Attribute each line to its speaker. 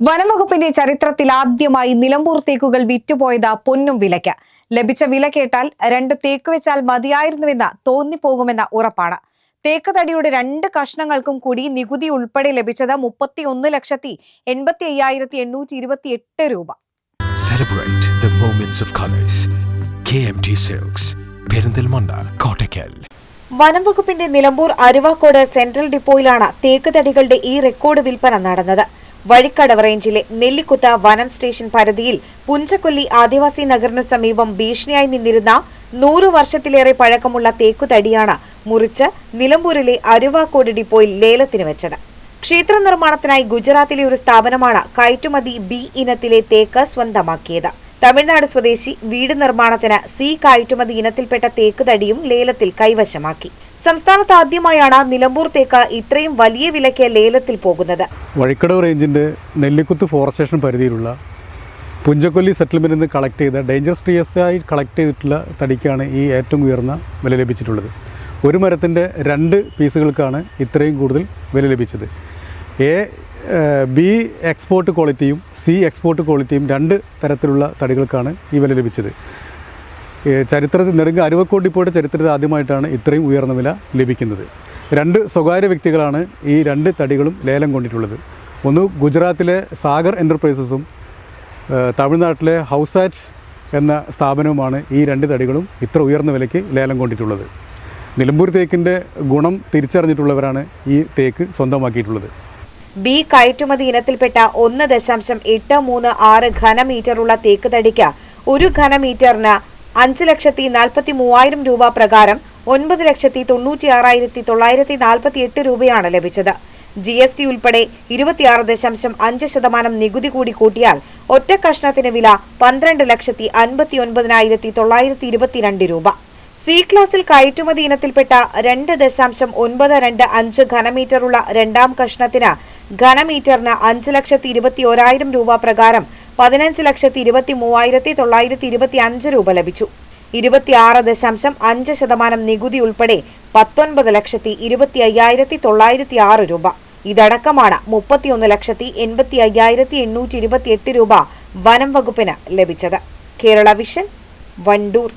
Speaker 1: വനംവകുപ്പിന്റെ ചരിത്രത്തിൽ ആദ്യമായി നിലമ്പൂർ തേക്കുകൾ വിറ്റുപോയത് പൊന്നും വിലയ്ക്ക്. ലഭിച്ച വില കേട്ടാൽ 2 തേക്ക് വെച്ചാൽ മതിയായിരുന്നുവെന്ന് തോന്നിപ്പോകുമെന്ന ഉറപ്പാണ്. തേക്ക് തടിയുടെ 2 കഷ്ണങ്ങൾക്കും കൂടി നികുതി ഉൾപ്പെടെ ലഭിച്ചത് 31,85,828 രൂപ.
Speaker 2: Celebrate the moments of colors. KMT Silks, Perinthalmanna, Kottakkal.
Speaker 1: വനംവകുപ്പിന്റെ നിലമ്പൂർ അരുവാക്കോട് സെൻട്രൽ ഡിപ്പോയിലാണ് തേക്ക് തടികളുടെ ഈ റെക്കോർഡ് വിൽപ്പന നടന്നത്. വഴിക്കടവ് റേഞ്ചിലെ നെല്ലിക്കുത്ത വനം സ്റ്റേഷൻ പരിധിയിൽ പുഞ്ചക്കൊല്ലി ആദിവാസി നഗറിനു സമീപം ഭീഷണിയായി നിന്നിരുന്ന 100 വർഷത്തിലേറെ പഴക്കമുള്ള തേക്കുതടിയാണ് മുറിച്ച് നിലമ്പൂരിലെ അരുവാക്കോട് ഡിപ്പോയിൽ ലേലത്തിന് വെച്ചത്. ക്ഷേത്ര നിർമ്മാണത്തിനായി ഗുജറാത്തിലെ ഒരു സ്ഥാപനമാണ് കയറ്റുമതി ബി ഇനത്തിലെ തേക്ക് സ്വന്തമാക്കിയത്. തമിഴ്നാട് സ്വദേശി വീട് നിർമ്മാണത്തിന് സി കയറ്റുമതി ഇനത്തിൽപ്പെട്ട തേക്കുതടിയും ലേലത്തിൽ കൈവശമാക്കി. സംസ്ഥാനത്ത് ആദ്യമായാണ് നിലമ്പൂർ തേക്ക് ഇത്രയും വലിയ വിലയ്ക്ക് ലേലത്തിൽ പോകുന്നത്.
Speaker 3: വഴിക്കടവ് റേഞ്ചിന്റെ നെല്ലിക്കുത്ത് ഫോറസ്റ്റ് സ്റ്റേഷൻ പരിധിയിലുള്ള പുഞ്ചക്കൊല്ലി സെറ്റിൽമെന്റിൽ നിന്ന് കളക്ട് ചെയ്ത ഡേഞ്ചറസ് ട്രീസ് ആയി കളക്ട് ചെയ്തിട്ടുള്ള തടിക്കാണ് ഈ ഏറ്റവും ഉയർന്ന വില ലഭിച്ചിട്ടുള്ളത്. ഒരു മരത്തിൻ്റെ 2 പീസുകൾക്കാണ് ഇത്രയും കൂടുതൽ വില ലഭിച്ചത്. ബി എക്സ്പോർട്ട് ക്വാളിറ്റിയും സി എക്സ്പോർട്ട് ക്വാളിറ്റിയും 2 തരത്തിലുള്ള തടികൾക്കാണ് ഈ വില ലഭിച്ചത്. ചരിത്രത്തിൽ അരുവാക്കോട് ഡിപ്പോയുടെ ചരിത്രത്തിൽ ആദ്യമായിട്ടാണ് ഇത്രയും ഉയർന്ന വില ലഭിക്കുന്നത്. 2 സ്വകാര്യ വ്യക്തികളാണ് ഈ 2 തടികളും ലേലം കൊണ്ടിട്ടുള്ളത്. ഒന്ന് ഗുജറാത്തിലെ സാഗർ എൻ്റർപ്രൈസസും തമിഴ്നാട്ടിലെ ഹൗസാറ്റ് എന്ന സ്ഥാപനവുമാണ് ഈ 2 തടികളും ഇത്ര ഉയർന്ന വിലയ്ക്ക് ലേലം കൊണ്ടിട്ടുള്ളത്. നിലമ്പൂർ തേക്കിൻ്റെ ഗുണം തിരിച്ചറിഞ്ഞിട്ടുള്ളവരാണ് ഈ തേക്ക് സ്വന്തമാക്കിയിട്ടുള്ളത്.
Speaker 1: ബി കയറ്റുമതി ഇനത്തിൽപ്പെട്ട 1.836 ഘനമീറ്ററുള്ള തേക്ക് തടിക്ക് 1 ഘനമീറ്ററിന് 5,43,000 രൂപ പ്രകാരം 9,96,948 രൂപയാണ് ലഭിച്ചത്. GST ഉൾപ്പെടെ 26.5% നികുതി കൂടി കൂട്ടിയാൽ ഒറ്റ കഷ്ണത്തിന് വില 12,59,922 രൂപ. സി ക്ലാസിൽ കയറ്റുമതി ഇനത്തിൽപ്പെട്ട 2.925 ഘനമീറ്ററുള്ള 2ാം കഷ്ണത്തിന് ഘനമീറ്ററിന് 5,21,000 രൂപ പ്രകാരം 15,23,925 രൂപ ലഭിച്ചു. 26.5% നികുതി ഉൾപ്പെടെ 19,25,906 രൂപ. ഇതടക്കമാണ് 31,85,828 രൂപ വനം വകുപ്പിന് ലഭിച്ചത്. കേരള വിഷൻ, വണ്ടൂർ.